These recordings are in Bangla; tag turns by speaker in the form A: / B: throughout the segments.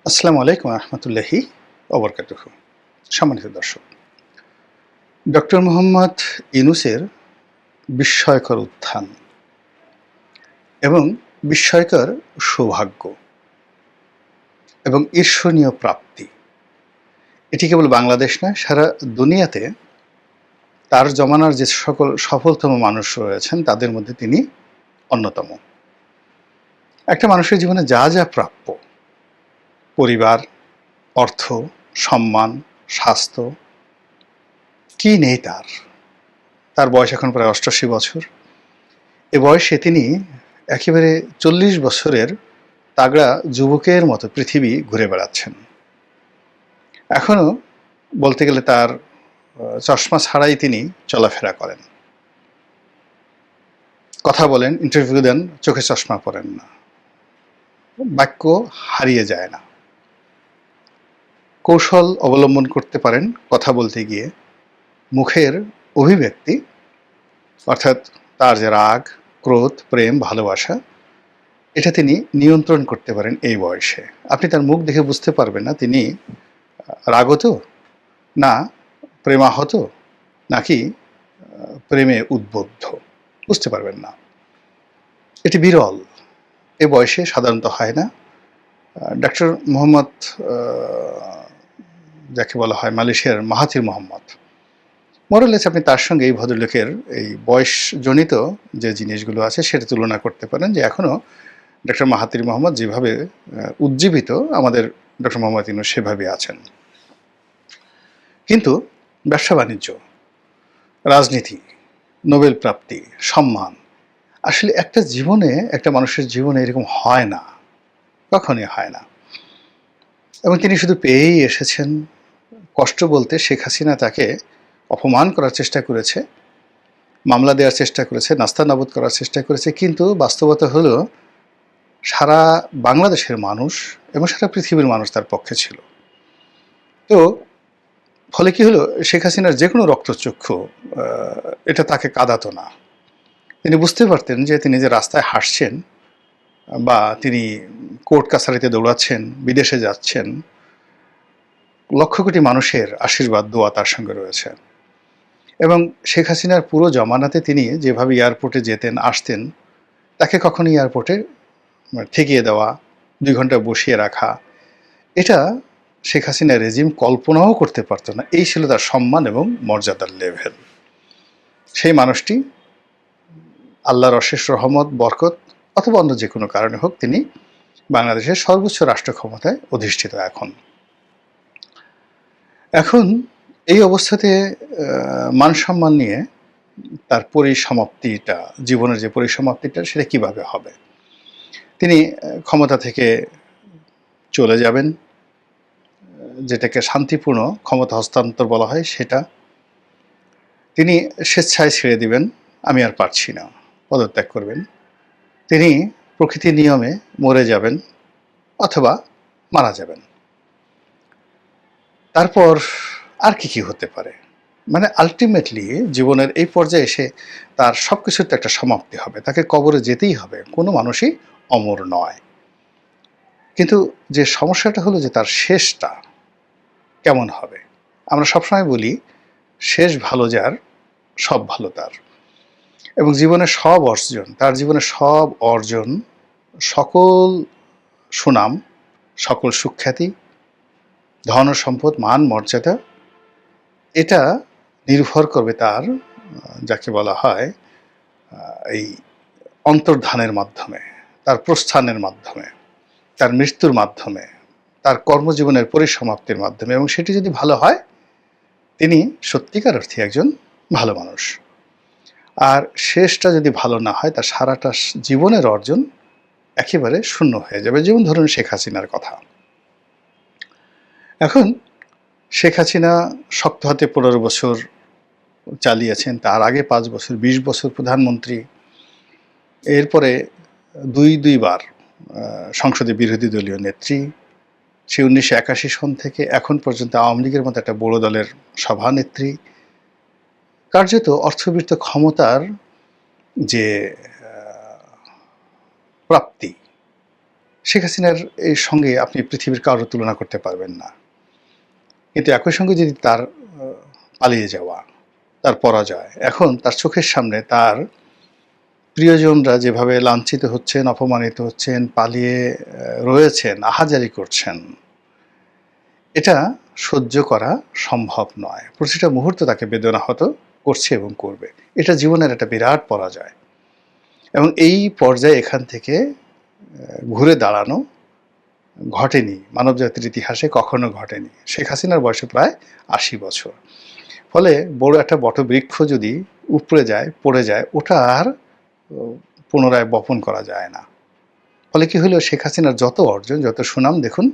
A: আসসালামু আলাইকুম রহমতুল্লাহি ওবরকাতুহু। সম্মানিত দর্শক, ডক্টর মোহাম্মদ ইউনূসের বিস্ময়কর উত্থান এবং বিস্ময়কর সৌভাগ্য এবং ঈর্ষণীয় প্রাপ্তি, এটি কেবল বাংলাদেশ নয়, সারা দুনিয়াতে তার জমানার যে সকল সফলতম মানুষ রয়েছেন তাদের মধ্যে তিনি অন্যতম। একটা মানুষের জীবনে যা যা প্রাপ্য, পরিবার, অর্থ, সম্মান, স্বাস্থ্য, কি নেই তার। তার বয়স এখন প্রায় ৮৮ বছর। এ বয়সে তিনি একেবারে ৪০ বছরের তাগড়া যুবকের মতো পৃথিবী ঘুরে বেড়াচ্ছেন। এখনও বলতে গেলে তার চশমা ছাড়াই তিনি চলাফেরা করেন, কথা বলেন, ইন্টারভিউ দেন, চোখে চশমা পরেন না, বাক্য হারিয়ে যায় না। কৌশল অবলম্বন করতে পারেন কথা বলতে গিয়ে। মুখের অভিব্যক্তি, অর্থাৎ তার যে রাগ, ক্রোধ, প্রেম, ভালোবাসা, এটা তিনি নিয়ন্ত্রণ করতে পারেন এই বয়সে। আপনি তার মুখ দেখে বুঝতে পারবেন না তিনি রাগত, না প্রেমাহত, নাকি প্রেমে উদ্বুদ্ধ, বুঝতে পারবেন না। এটি বিরল, এ বয়সে সাধারণত হয় না। ডক্টর মোহাম্মদ, যাকে বলা হয় মালয়েশিয়ার মাহাথির মোহাম্মদ, মোরালেস আপনি তার সঙ্গে এই ভদ্রলোকের এই বয়সজনিত যে জিনিসগুলো আছে সেটা তুলনা করতে পারেন, যে এখনও ডক্টর মাহাথির মোহাম্মদ যেভাবে উজ্জীবিত, আমাদের ডক্টর মোহাম্মদ ইউনূস সেভাবে আছেন। কিন্তু ব্যবসা বাণিজ্য, রাজনীতি, নোবেল প্রাপ্তি, সম্মান, আসলে একটা জীবনে, একটা মানুষের জীবনে এরকম হয় না, কখনই হয় না। এবং তিনি শুধু পেয়েই এসেছেন। কষ্ট বলতে শেখ হাসিনা তাকে অপমান করার চেষ্টা করেছে, মামলা দেওয়ার চেষ্টা করেছে, নাস্তানাবুদ করার চেষ্টা করেছে, কিন্তু বাস্তবতা হলো সারা বাংলাদেশের মানুষ এবং সারা পৃথিবীর মানুষ তার পক্ষে ছিল। তো ফলে কি হলো, শেখ হাসিনার যে কোনো রক্তচক্ষু এটা তাকে কাঁদাতো না। তিনি বুঝতে পারতেন যে তিনি যে রাস্তায় হাঁটছেন বা তিনি কোর্ট কাছারিতে দৌড়াচ্ছেন, বিদেশে যাচ্ছেন, লক্ষ কোটি মানুষের আশীর্বাদ, দোয়া তার সঙ্গে রয়েছে। এবং শেখ হাসিনার পুরো জমানাতে তিনি যেভাবে এয়ারপোর্টে যেতেন, আসতেন, তাকে কখনো এয়ারপোর্টে ঠেকিয়ে দেওয়া, ২ ঘন্টা বসিয়ে রাখা, এটা শেখ হাসিনা রেজিম কল্পনাও করতে পারত না। এই ছিল তার সম্মান এবং মর্যাদার লেভেল। সেই মানুষটি আল্লাহর অশেষ রহমত, বরকত অথবা অন্য যে কোনো কারণে হোক, তিনি বাংলাদেশের সর্বোচ্চ রাষ্ট্র ক্ষমতায় অধিষ্ঠিত। এখন এই অবস্থাতে মান সম্মান নিয়ে তার পরিসমাপ্তিটা, জীবনের যে পরিসমাপ্তিটা, সেটা কিভাবে হবে? তিনি ক্ষমতা থেকে চলে যাবেন, যেটাকে শান্তিপূর্ণ ক্ষমতা হস্তান্তর বলা হয়, সেটা তিনি স্বেচ্ছায় ছেড়ে দিবেন, আমি আর পারছি না, পদত্যাগ করবেন। তিনি প্রকৃতির নিয়মে মরে যাবেন অথবা মারা যাবেন। তারপর আর কি হতে পারে? মানে আলটিমেটলি জীবনের এই পর্যায়ে এসে তার সবকিছুর তো একটা সমাপ্তি হবে, তাকে কবরে যেতেই হবে, কোনো মানুষই অমর নয়। কিন্তু যে সমস্যাটা হলো যে তার শেষটা কেমন হবে? আমরা সবসময় বলি, শেষ ভালো যার, সব ভালো তার। এবং জীবনের সব অর্জন, তার জীবনের সব অর্জন, সকল সুনাম, সকল সুখ্যাতি, ধন সম্পদ, মান মর্যাদা, এটা নির্ভর করবে তার, যাকে বলা হয় এই অন্তর্ধানের মাধ্যমে, তার প্রস্থানের মাধ্যমে, তার মৃত্যুর মাধ্যমে, তার কর্মজীবনের পরিসমাপ্তির মাধ্যমে। এবং সেটি যদি ভালো হয়, তিনি সত্যিকার অর্থে একজন ভালো মানুষ। আর শেষটা যদি ভালো না হয়, তার সারাটা জীবনের অর্জন একেবারে শূন্য হয়ে যাবে। যেমন ধরুন শেখ হাসিনার কথা। এখন শেখ হাসিনা শক্ত হাতে ১৫ বছর চালিয়েছেন, তার আগে ৫ বছর, ২০ বছর প্রধানমন্ত্রী, এরপরে দুইবার সংসদে বিরোধী দলীয় নেত্রী। সে ১৯৮১ সন থেকে এখন পর্যন্ত আওয়ামী লীগের মতো একটা বড় দলের সভানেত্রী। কার্যত অর্থবিত্ত ক্ষমতার যে প্রাপ্তি, শেখ হাসিনার এর সঙ্গে আপনি পৃথিবীর কারোর তুলনা করতে পারবেন না। কিন্তু একই সঙ্গে যদি তার পালিয়ে যাওয়া, তার পরাজয়, এখন তার চোখের সামনে তার প্রিয়জনরা যেভাবে লাঞ্ছিত হচ্ছেন, অপমানিত হচ্ছেন, পালিয়ে রয়েছেন, আহাজারি করছেন, এটা সহ্য করা সম্ভব নয়। প্রতিটা মুহূর্ত তাকে বেদনাহত করছে এবং করবে। এটা জীবনের একটা বিরাট পরাজয় এবং এই পর্যায়ে এখান থেকে ঘুরে দাঁড়ানো ঘটেনি, মানবজাতির ইতিহাসে কখনো ঘটেনি। শেখ হাসিনার বয়সে প্রায় ৮০ বছর। ফলে বড় একটা বটবৃক্ষ যদি উপড়ে যায়, পড়ে যায়, ওটা আর পুনরায় বপন করা যায় না। ফলে কি হলো, শেখ হাসিনার যত অর্জন, যত সুনাম, দেখুন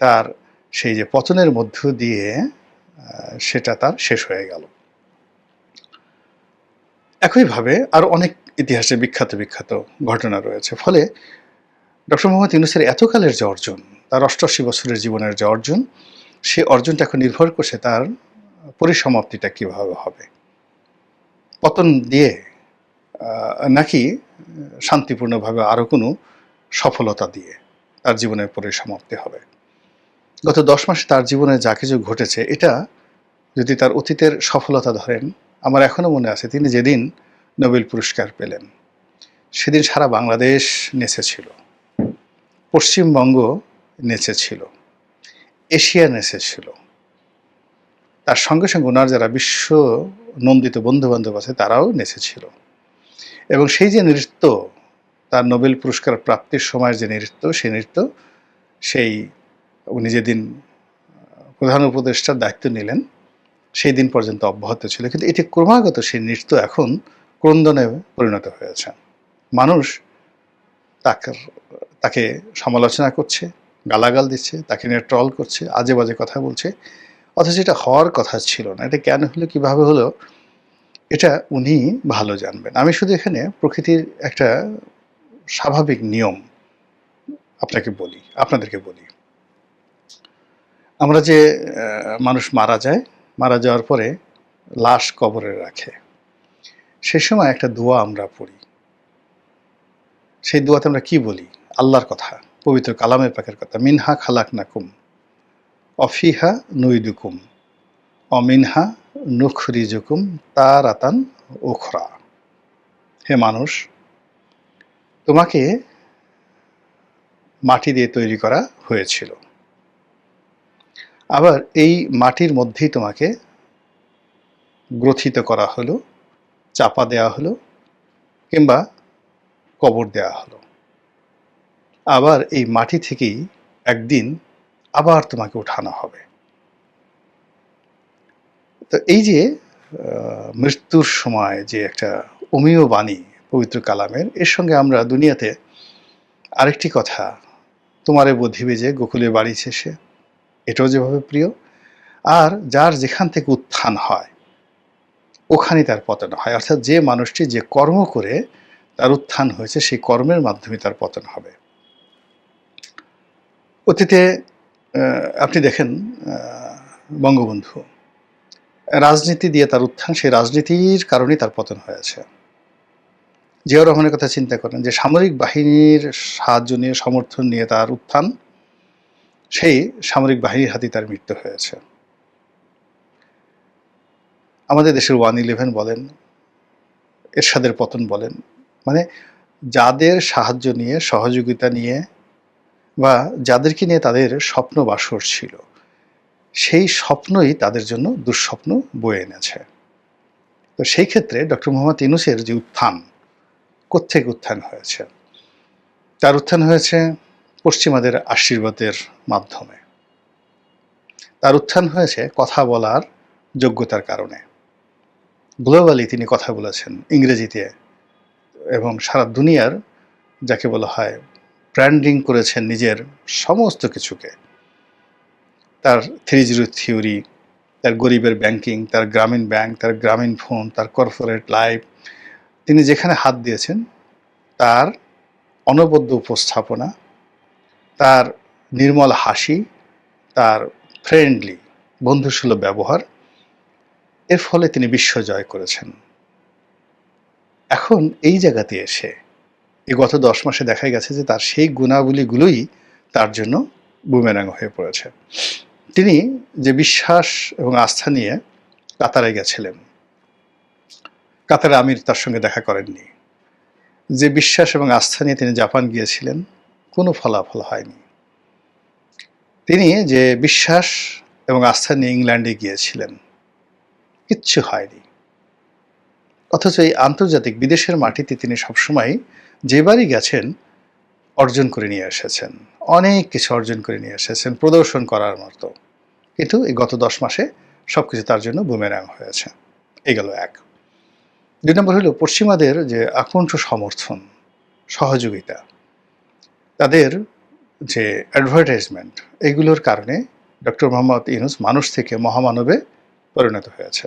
A: তার সেই যে পতনের মধ্য দিয়ে সেটা তার শেষ হয়ে গেল। একইভাবে আরও অনেক ইতিহাসে বিখ্যাত বিখ্যাত ঘটনা রয়েছে। ফলে ডক্টর মোহাম্মদ ইউনূসের এতকালের যে অর্জন, তার ৮৮ বছরের জীবনের যে অর্জন, সে অর্জনটা এখন নির্ভর করছে তার পরিসমাপ্তিটা কীভাবে হবে। পতন দিয়ে নাকি শান্তিপূর্ণভাবে আরও কোনো সফলতা দিয়ে তার জীবনের পরিসমাপ্তি হবে। গত ১০ মাসে তার জীবনে যা কিছু ঘটেছে, এটা যদি তার অতীতের সফলতা ধরেন, আমার এখনও মনে আছে তিনি যেদিন নোবেল পুরস্কার পেলেন সেদিন সারা বাংলাদেশ নেচেছিল, পশ্চিমবঙ্গ নেচেছিল, এশিয়া নেচেছিল, তার সঙ্গে সঙ্গে ওনার যারা বিশ্ব নন্দিত বন্ধুবান্ধব আছে তারাও নেচেছিল। এবং সেই যে নৃত্য, তার নোবেল পুরস্কার প্রাপ্তির সময়ের যে নৃত্য, সেই নৃত্য সেই উনি যেদিন প্রধান উপদেষ্টার দায়িত্ব নিলেন সেই দিন পর্যন্ত অব্যাহত ছিল। কিন্তু এটি ক্রমাগত সেই নৃত্য এখন ক্রন্দনে পরিণত হয়েছে। মানুষ তাকে সমালোচনা করছে, গালাগাল দিচ্ছে, তাকে নিয়ে ট্রল করছে, আজে বাজে কথা বলছে, অথচ এটা হওয়ার কথা ছিল না। এটা কেন হলো, কিভাবে হলো, এটা উনি ভালো জানবেন। আমি শুধু এখানে প্রকৃতির একটা স্বাভাবিক নিয়ম আপনাদেরকে বলি। আমরা যে মানুষ মারা যায়, মারা যাওয়ার পরে লাশ কবরে রাখে, সে সময় একটা দোয়া আমরা পড়ি। সেই দোয়াতে আমরা কি বলি? আল্লাহর কথা, পবিত্র কালামের পাকের কথা, মিনহা খালাকনাকুম অফিহা নুইদুকুম অমিনহা নুখরিজুকুম তারাতান উখরা। হে মানুষ, তোমাকে মাটি দিয়ে তৈরি করা হয়েছিল, আবার এই মাটির মধ্যেই তোমাকে গ্রথিত করা হলো, চাপা দেওয়া হলো, কিংবা কবর দেওয়া হলো। আবার এই মাটি থেকেই একদিন আবার তোমাকে উঠানো হবে। তো এই যে মৃত্যুর সময় যে একটা অমীয় বাণী পবিত্র কালামের, এর সঙ্গে আমরা দুনিয়াতে আরেকটি কথা, তোমারে বোধিবে যে গোকুলে বাড়ি শেষে, এটাও যেভাবে প্রিয়। আর যার যেখান থেকে উত্থান হয় ওখানেই তার পতন হয়। অর্থাৎ যে মানুষটি যে কর্ম করে তার উত্থান হয়েছে, সেই কর্মের মাধ্যমে তার পতন হবে। অতীতে আপনি দেখেন বঙ্গবন্ধু, রাজনীতি দিয়ে তার উত্থান, সেই রাজনীতির কারণেই তার পতন হয়েছে। জিয়াউর রহমানের কথা চিন্তা করেন, যে সামরিক বাহিনীর সাহায্য নিয়ে, সমর্থন নিয়ে তার উত্থান, সেই সামরিক বাহিনীর হাতে তার মৃত্যু হয়েছে। আমাদের দেশের 111 বলেন, এরশাদের পতন বলেন, মানে যাদের সাহায্য নিয়ে, সহযোগিতা নিয়ে, বা যাদেরকে নিয়ে তাদের স্বপ্ন বাসর ছিল, সেই স্বপ্নই তাদের জন্য দুঃস্বপ্ন বয়ে এনেছে। তো সেই ক্ষেত্রে ডক্টর মোহাম্মদ ইউনূসের যে উত্থান, কোত্থেকে উত্থান হয়েছে? তার উত্থান হয়েছে পশ্চিমাদের আশীর্বাদের মাধ্যমে। তার উত্থান হয়েছে কথা বলার যোগ্যতার কারণে। গ্লোবালি তিনি কথা বলেছেন ইংরেজিতে, এবং সারা দুনিয়ার যাকে বলা হয় ব্র্যান্ডিং করেছেন নিজের সমস্ত কিছুকে। তার 3-0 থিওরি, তার গরিবের ব্যাংকিং, তার গ্রামীণ ব্যাংক, তার গ্রামীণ ফোন, তার কর্পোরেট লাইফ, তিনি যেখানে হাত দিয়েছেন তার অনবদ্য উপস্থাপনা, তার নির্মল হাসি, তার ফ্রেন্ডলি বন্ধুসুলভ ব্যবহার, এর ফলে তিনি বিশ্ব জয় করেছেন। এখন এই জায়গাতে এসে এই গত 10 মাসে দেখা গেছে যে তার সেই গুণাবলীগুলোই তার জন্য বুমেরাং হয়ে পড়েছে। তিনি যে বিশ্বাস এবং আস্থা নিয়ে কাতারে গেছিলেন, কাতারে আমির তার সঙ্গে দেখা করেননি। যে বিশ্বাস এবং আস্থা নিয়ে তিনি জাপান গিয়েছিলেন, কোনো ফলাফল হয়নি। তিনি যে বিশ্বাস এবং আস্থা নিয়ে ইংল্যান্ডে গিয়েছিলেন, কিচ্ছু হয়নি। অথচ এই আন্তর্জাতিক বিদেশের মাটিতে তিনি সবসময় যেবারই গেছেন অর্জন করে নিয়ে এসেছেন, অনেক কিছু অর্জন করে নিয়ে এসেছেন প্রদর্শন করার মতো। কিন্তু এই গত 10 মাসে সবকিছু তার জন্য বুমেরাং হয়েছে। এই গেল এক। 2 নম্বর হলো পশ্চিমাদের যে আকণ্ঠ সমর্থন, সহযোগিতা, তাদের যে অ্যাডভার্টাইজমেন্ট, এগুলোর কারণে ডক্টর মোহাম্মদ ইউনূস মানুষ থেকে মহামানবে পরিণত হয়েছে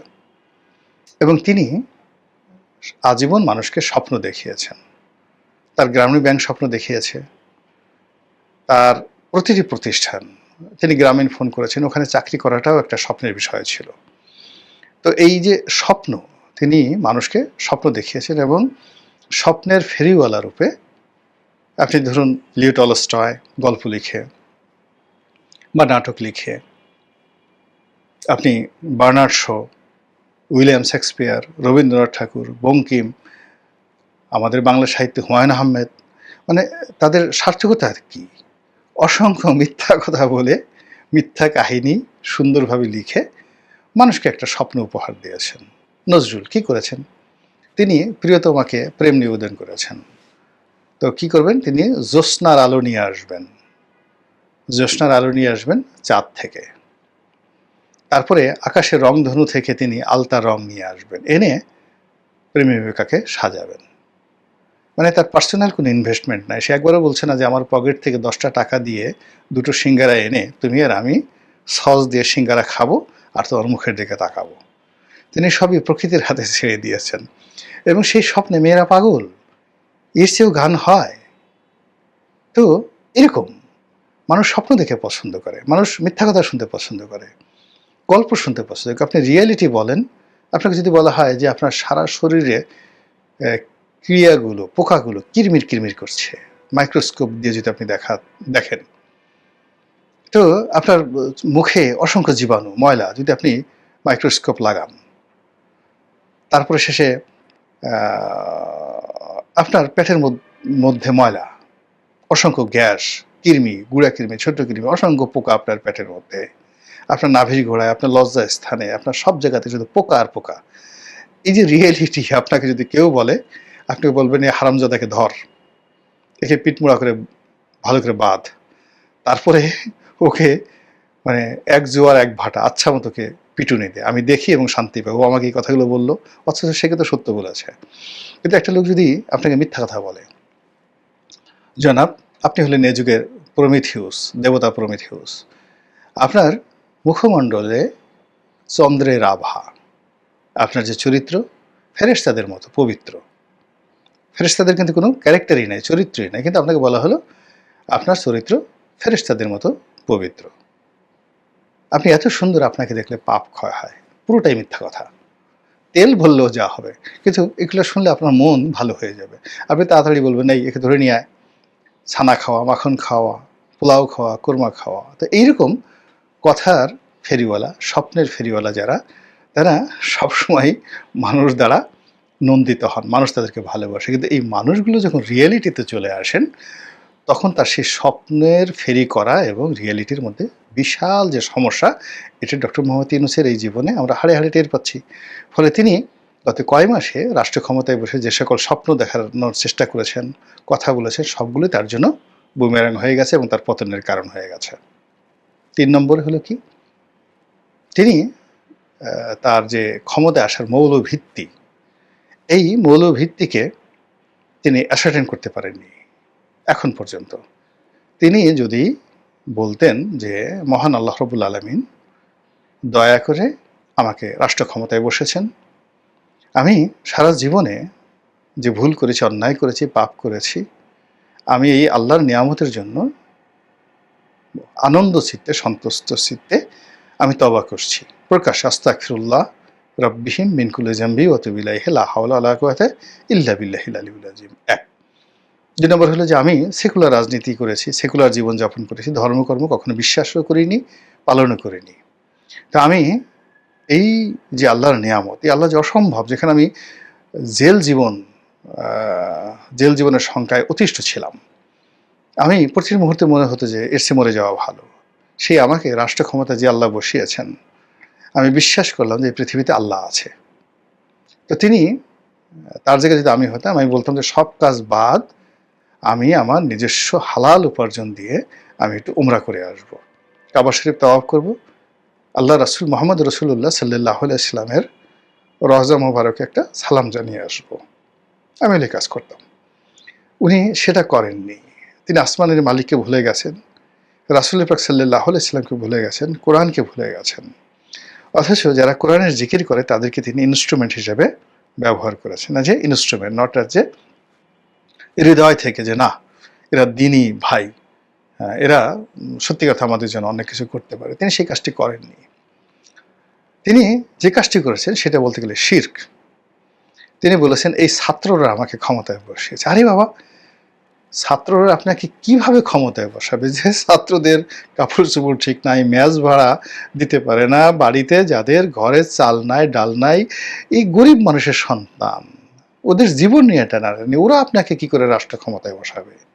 A: এবং তিনি আজীবন মানুষকে স্বপ্ন দেখিয়েছেন। তার গ্রামীণ ব্যাংক স্বপ্ন দেখিয়েছে, তার প্রতিটি প্রতিষ্ঠান, তিনি গ্রামীণ ফোন করেছেন, ওখানে চাকরি করাটাও একটা স্বপ্নের বিষয় ছিল। তো এই যে স্বপ্ন, তিনি মানুষকে স্বপ্ন দেখিয়েছেন এবং স্বপ্নের ফেরিওয়ালা রূপে, আপনি ধরুন লিও টলস্টয় গল্প লিখে বা নাটক লিখে, আপনি Bernard Shaw, William Shakespeare, Rabindranath Tagore, Bankim, আমাদের বাংলা সাহিত্যে হুমায়ুন আহমেদ, মানে তাদের সার্থকতা কি? অসংখ্য মিথ্যা কথা বলে, মিথ্যা কাহিনী সুন্দরভাবে লিখে মানুষকে একটা স্বপ্ন উপহার দিয়েছেন। নজরুল কি করেছেন? তিনি প্রিয়তমাকে প্রেম নিবেদন করেছেন। তো কি করবেন? তিনি জ্যোৎস্নার আলো নিয়ে আসবেন, জ্যোৎস্নার আলো নিয়ে আসবেন চাঁদ থেকে। তারপরে আকাশের রংধনু থেকে তিনি আলতা রং নিয়ে আসবেন, এনে প্রেমিকাকে সাজাবেন। মানে তার পার্সোনাল কোনো ইনভেস্টমেন্ট নাই। সে একবারও বলছে না যে আমার পকেট থেকে 10টা টাকা দিয়ে 2টো সিঙ্গারা এনে তুমি আর আমি সস দিয়ে সিঙ্গারা খাবো আর তোমার মুখের দিকে তাকাবো। তিনি সবই প্রকৃতির হাতে ছেড়ে দিয়েছেন এবং সেই স্বপ্নে মেয়েরা পাগল। এর চেয়েও গান হয়? তো এরকম মানুষ স্বপ্ন দেখে পছন্দ করে, মানুষ মিথ্যা কথা শুনতে পছন্দ করে, গল্প শুনতে পছন্দ করে। আপনি রিয়েলিটি বলেন, আপনাকে যদি বলা হয় যে আপনার সারা শরীরে ক্রিয়াগুলো, পোকাগুলো কিরমির কিরমির করছে, মাইক্রোস্কোপ দিয়ে যদি আপনি দেখেন, তো আপনার মুখে অসংখ্য জীবাণু, ময়লা যদি আপনি মাইক্রোস্কোপ লাগান, তারপরে শেষে আপনার পেটের মধ্যে ময়লা, অসংখ্য গ্যাস, কৃমি, গুঁড়া কৃমি, ছোট্ট কৃমি, অসংখ্য পোকা আপনার পেটের মধ্যে, আপনার নাভির গোড়ায়, আপনার লজ্জা স্থানে, আপনার সব জায়গাতে শুধু পোকা আর পোকা। এই যে রিয়েলিটি আপনাকে যদি কেউ বলে, আপনি বলবেন এই হারামজাদাকে ধর, একে পিটমোড়া করে ভালো করে বাঁধ, তারপরে ওকে মানে এক জোয়ার এক ভাটা আচ্ছা মতোকে পিটুনি দে, আমি দেখি এবং শান্তি পাই। ও আমাকে এই কথাগুলো বললো, অথচ সে কিন্তু সত্য বলেছে। কিন্তু একটা লোক যদি আপনাকে মিথ্যা কথা বলে, জনাব আপনি হলেন এ যুগের প্রমিথিউস, দেবতা প্রমিথিউস, আপনার মুখমণ্ডলে চন্দ্রের আভা, আপনার যে চরিত্র ফেরেশতাদের মতো পবিত্র, ফেরেশতাদের কিন্তু কোনো ক্যারেক্টারই নাই, চরিত্রই নাই, কিন্তু আপনাকে বলা হলো আপনার চরিত্র ফেরেশতাদের মতো পবিত্র, আপনি এত সুন্দর, আপনাকে দেখলে পাপ ক্ষয় হয়। পুরোটাই মিথ্যা কথা, তেল ভরলেও যা হবে। কিন্তু এগুলো শুনলে আপনার মন ভালো হয়ে যাবে, আপনি তাড়াতাড়ি বলবেন এই একে ধরে নিয়ে আয়, ছানা খাওয়া, মাখন খাওয়া, পোলাও খাওয়া, কোরমা খাওয়া। তো এইরকম কথার ফেরিওয়ালা, স্বপ্নের ফেরিওয়ালা যারা, তারা সবসময় মানুষ দ্বারা নন্দিত হন, মানুষ তাদেরকে ভালোবাসে। কিন্তু এই মানুষগুলো যখন রিয়েলিটিতে চলে আসেন, তখন তার সেই স্বপ্নের ফেরি করা এবং রিয়েলিটির মধ্যে বিশাল যে সমস্যা, এটা ডক্টর মোহাম্মদ ইউনূসের এই জীবনে আমরা হাড়ে হাড়ে টের পাচ্ছি। ফলে তিনি গত কয় মাসে রাষ্ট্র ক্ষমতায় বসে যে সকল স্বপ্ন দেখানোর চেষ্টা করেছেন, কথা বলেছেন, সবগুলোই তার জন্য বুমেরাং হয়ে গেছে এবং তার পতনের কারণ হয়ে গেছে। 3 নম্বরে হলো কি, তিনি তার যে ক্ষমতায় আসার মৌলভিত্তি, এই মৌলভিত্তিকে তিনি অ্যাসার্টেন করতে পারেননি এখন পর্যন্ত। তিনি যদি বলতেন যে মহান আল্লাহ রাব্বুল আলামিন দয়া করে আমাকে রাষ্ট্র ক্ষমতায় বসেছেন, আমি সারা জীবনে যে ভুল করেছি, অন্যায় করেছি, পাপ করেছি, আমি এই আল্লাহর নিয়ামতের জন্য আনন্দ চিত্তে, সন্তুষ্ট চিত্তে আমি তওবা করছি, প্রকাশ আস্তাগফিরুল্লাহ রাব্বিহিম মিন কুল্লি যামবি ওয়া তুবু ইলাইহি লা হাওলা ওয়ালা কুওয়াতা ইল্লা বিল্লাহিল আলিয়্যিল আযীম। 1 ২ নম্বর হলো যে আমি সেকুলার রাজনীতি করেছি, সেকুলার জীবনযাপন করেছি, ধর্মকর্ম কখনো বিশ্বাসও করিনি, পালনও করিনি। তো আমি এই যে আল্লাহর নিয়ামত, এই আল্লাহ যে অসম্ভব, যেখানে আমি জেল জীবন জেল জীবনের সংখ্যায় অতিষ্ঠ ছিলাম, আমি প্রতি মুহূর্তে মনে হতো যে এর চেয়ে মরে যাওয়া ভালো। সেই আমাকে রাষ্ট্র ক্ষমতা যে আল্লাহ বসিয়েছেন, আমি বিশ্বাস করলাম যে এই পৃথিবীতে আল্লাহ আছে। তো তিনি, তার জায়গায় যদি আমি হতাম, আমি বলতাম যে সব কাজ বাদ, আমি আমার নিজস্ব হালাল উপার্জন দিয়ে আমি একটু উমরা করে আসব, কাবা শরীফ তাওয়াফ করব, আল্লাহ রাসূল মুহাম্মদ রাসূলুল্লাহ সাল্লাল্লাহু আলাইহি ওয়াসাল্লামের রওজা মোবারকে একটা সালাম জানিয়ে আসব। আমি এই কাজ করতাম। উনি সেটা করেননি। তিনি আসমানের মালিককে ভুলে গেছেন, রাসূল পাক সাল্লাল্লাহু আলাইহি ওয়াসাল্লামকে ভুলে গেছেন, কোরআনকে ভুলে গেছেন। অথচ যারা কোরআনের জিকির করে তাদেরকে তিনি ইনস্ট্রুমেন্ট হিসেবে ব্যবহার করেছেন, না যে ইনস্ট্রুমেন্ট, নট অ্যাজ যে হৃদয় থেকে যে না এরা দিনী ভাই, এরা সত্যি কথা আমাদের জন্য অনেক কিছু করতে পারে। তিনি সেই কাজটি করেননি। তিনি যে কাজটি করেছেন সেটা বলতে গেলে শিরক। তিনি বলেছেন এই ছাত্ররা আমাকে ক্ষমতায় বসিয়েছে। আরে বাবা, ছাত্ররা আপনাকে কিভাবে ক্ষমতায় বসাবে? যে ছাত্রদের কাপড় চোপড় ঠিক নাই, মেস ভাড়া দিতে পারে না, বাড়িতে যাদের ঘরে চাল নাই ডাল নাই, এই গরিব মানুষের সন্তান, ওদের জীবন নিয়ে টানাটানি, ওরা আপনাকে কি করে রাষ্ট্র ক্ষমতায় বসাবে?